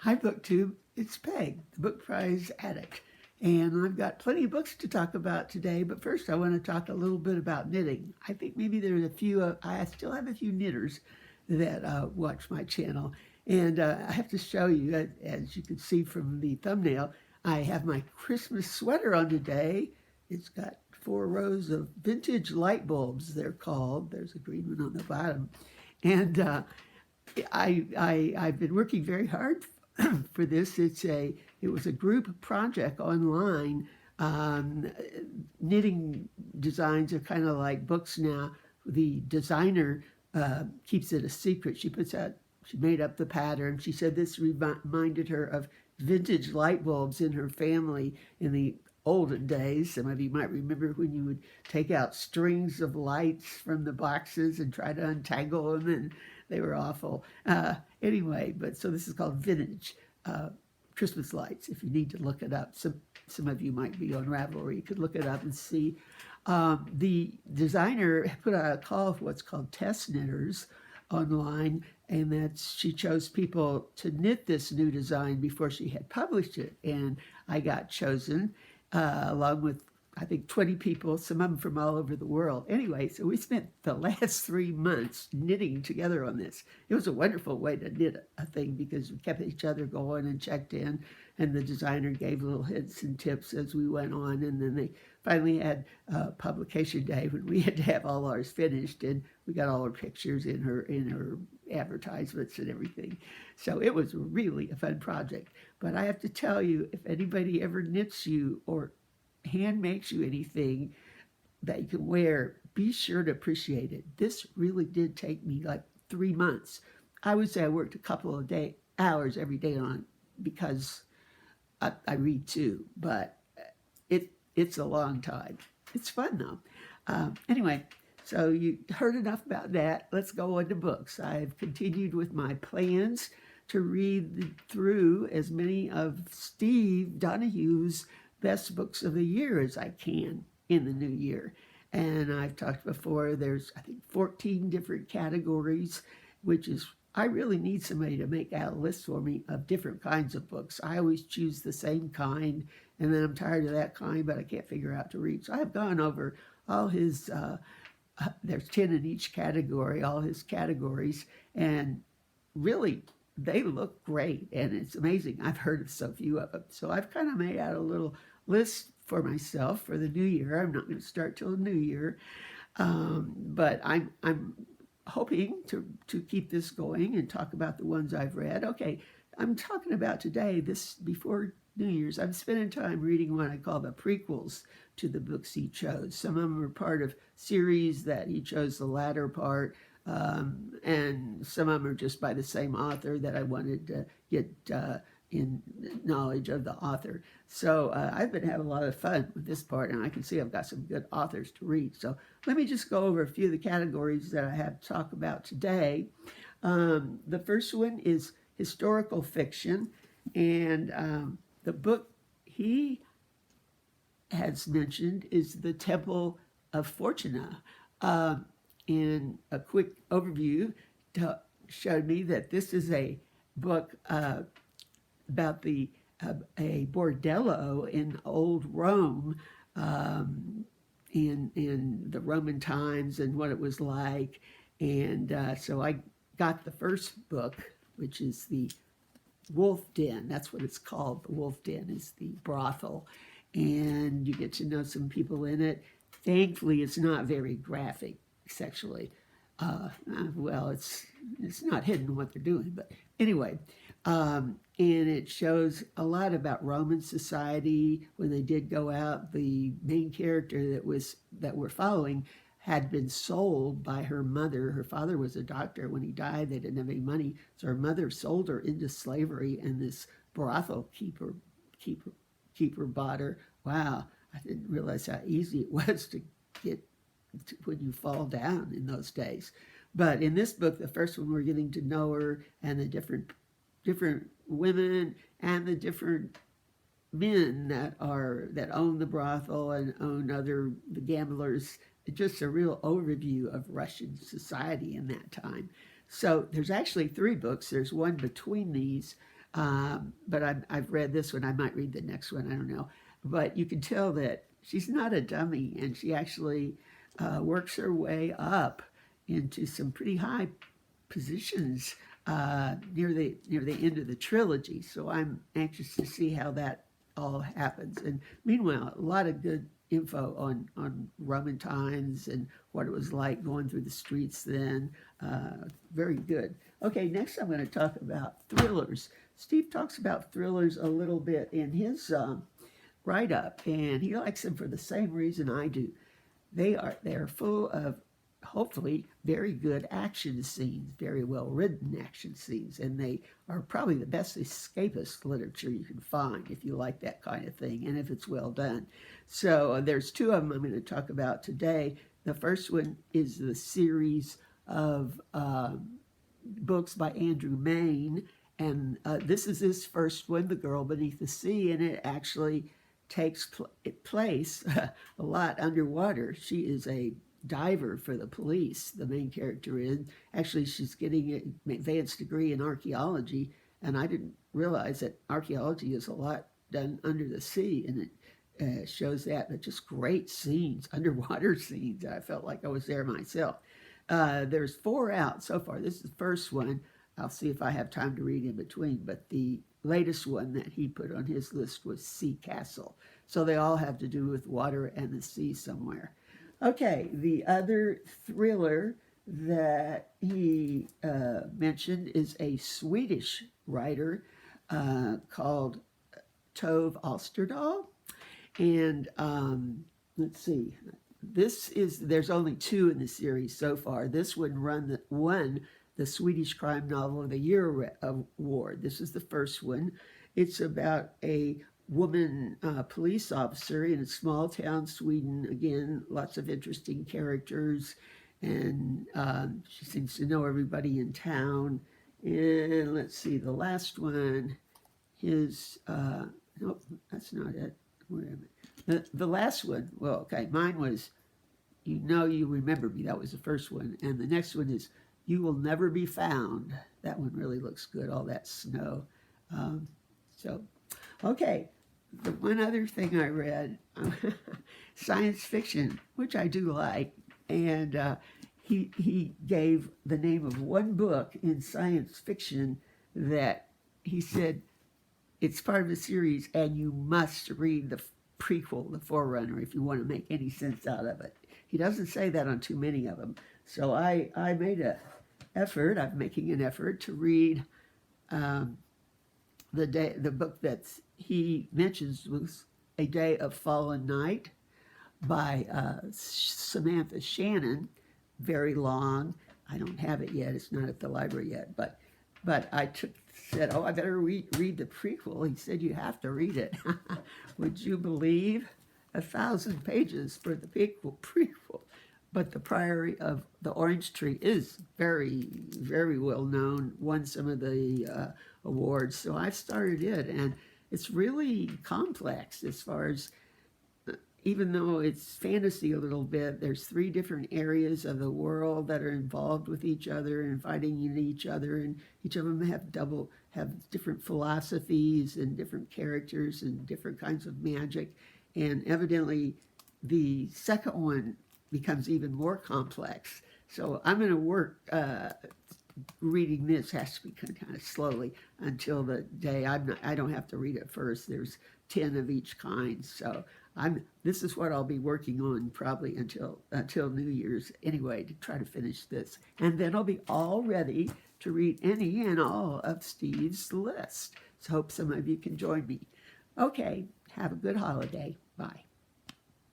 Hi, BookTube. It's Peg, the book prize addict. And I've got plenty of books to talk about today, but first I want to talk a little bit about knitting. I think maybe there's a few, I still have a few knitters that watch my channel. And I have to show you, as you can see from the thumbnail, I have my Christmas sweater on today. It's got 4 rows of vintage light bulbs, they're called. There's a green one on the bottom. And I've been working very hard for this. It was a group project online. Knitting designs are kind of like books now. The designer keeps it a secret. She made up the pattern. She said this reminded her of vintage light bulbs in her family in the olden days. Some of you might remember when you would take out strings of lights from the boxes and try to untangle them, and they were awful. Anyway, but so this is called vintage Christmas lights. If you need to look it up, some of you might be on Ravelry. You could look it up and see. The designer put out a call for what's called test knitters online, and she chose people to knit this new design before she had published it, and I got chosen along with I think 20 people, some of them from all over the world. Anyway, so we spent the last 3 months knitting together on this. It was a wonderful way to knit a thing because we kept each other going and checked in, and the designer gave little hints and tips as we went on, and then they finally had publication day when we had to have all ours finished, and we got all our pictures in her advertisements and everything. So it was really a fun project. But I have to tell you, if anybody ever knits you or hand makes you anything that you can wear, be sure to appreciate it. This really did take me like 3 months. I would say I worked a couple of hours every day on it because I read too, but it's a long time. It's fun though. Anyway, so you heard enough about that. Let's go on to books. I've continued with my plans to read through as many of Steve Donahue's best books of the year as I can in the new year. And I've talked before, there's I think 14 different categories, which is, I really need somebody to make out a list for me of different kinds of books. I always choose the same kind, and then I'm tired of that kind, but I can't figure out to read. So I've gone over all his, there's 10 in each category, all his categories, and really they look great, and it's amazing. I've heard of so few of them. So I've kind of made out a little list for myself for the new year. I'm not going to start till the new year, but I'm hoping to keep this going and talk about the ones I've read. Okay, I'm talking about today, this before New Year's, I'm spending time reading what I call the prequels to the books he chose. Some of them are part of series that he chose the latter part, and some of them are just by the same author that I wanted to get in knowledge of the author. So I've been having a lot of fun with this part, and I can see I've got some good authors to read. So let me just go over a few of the categories that I have to talk about today. The first one is historical fiction, and the book he has mentioned is The Temple of Fortuna. In a quick overview, showed me that this is a book about a bordello in old Rome, in the Roman times and what it was like. And so I got the first book, which is the Wolf Den. That's what it's called. The Wolf Den is the brothel, and you get to know some people in it. Thankfully, it's not very graphic sexually. Well, it's not hidden what they're doing, but anyway, and it shows a lot about Roman society when they did go out. The main character that we're following had been sold by her mother. Her father was a doctor. When he died, they didn't have any money, so her mother sold her into slavery, and this brothel keeper bought her. Wow, I didn't realize how easy it was to get when you fall down in those days. But in this book, the first one, we're getting to know her and the different women and the different men that own the brothel and own the gamblers. Just a real overview of Russian society in that time. So there's actually 3 books. There's one between these But I've read this one. I might read the next one. I don't know. But you can tell that she's not a dummy, and she actually works her way up into some pretty high positions near the end of the trilogy. So I'm anxious to see how that all happens. And meanwhile, a lot of good info on Roman times and what it was like going through the streets then. Very good. Okay, next I'm going to talk about thrillers. Steve talks about thrillers a little bit in his write-up, and he likes them for the same reason I do. They are full of hopefully very good action scenes, very well written action scenes, and they are probably the best escapist literature you can find if you like that kind of thing and if it's well done. So there's two of them I'm going to talk about today. The first one is the series of books by Andrew Mayne, and this is his first one, The Girl Beneath the Sea, and it actually takes place a lot underwater. She is a diver for the police, the main character is. Actually, she's getting an advanced degree in archaeology, and I didn't realize that archaeology is a lot done under the sea, and it shows that, but just great scenes, underwater scenes. I felt like I was there myself. There's 4 out so far. This is the first one. I'll see if I have time to read in between, but the latest one that he put on his list was Sea Castle. So they all have to do with water and the sea somewhere. Okay, the other thriller that he mentioned is a Swedish writer called Tove Alsterdal. And let's see, there's only 2 in the series so far. This one won the Swedish Crime Novel of the Year award. This is the first one. It's about a woman police officer in a small town, Sweden. Again, lots of interesting characters, and she seems to know everybody in town. And let's see, the last one is, nope, that's not it. Wait a minute. The last one, well, okay, mine was You Remember Me. That was the first one. And the next one is You Will Never Be Found. That one really looks good, all that snow. Okay, the one other thing I read, science fiction, which I do like, and he gave the name of one book in science fiction that he said it's part of a series and you must read the prequel, the Forerunner, if you want to make any sense out of it. He doesn't say that on too many of them. So I'm making an effort to read the book that he mentions was A Day of Fallen Night by Samantha Shannon. Very long. I don't have it yet. It's not at the library yet. But I said, I better read the prequel. He said, you have to read it. Would you believe? 1,000 pages for the prequel. But the Priory of the Orange Tree is very, very well known, won some of the awards. So I started it, and it's really complex as far as, even though it's fantasy a little bit, there's 3 different areas of the world that are involved with each other and fighting in each other, and each of them have different philosophies and different characters and different kinds of magic. And evidently, the second one becomes even more complex. So I'm going to work, reading this has to be kind of slowly until the day I don't have to read it first. There's 10 of each kind. So this is what I'll be working on probably until New Year's anyway, to try to finish this. And then I'll be all ready to read any and all of Steve's list. So hope some of you can join me. Okay, have a good holiday. Bye.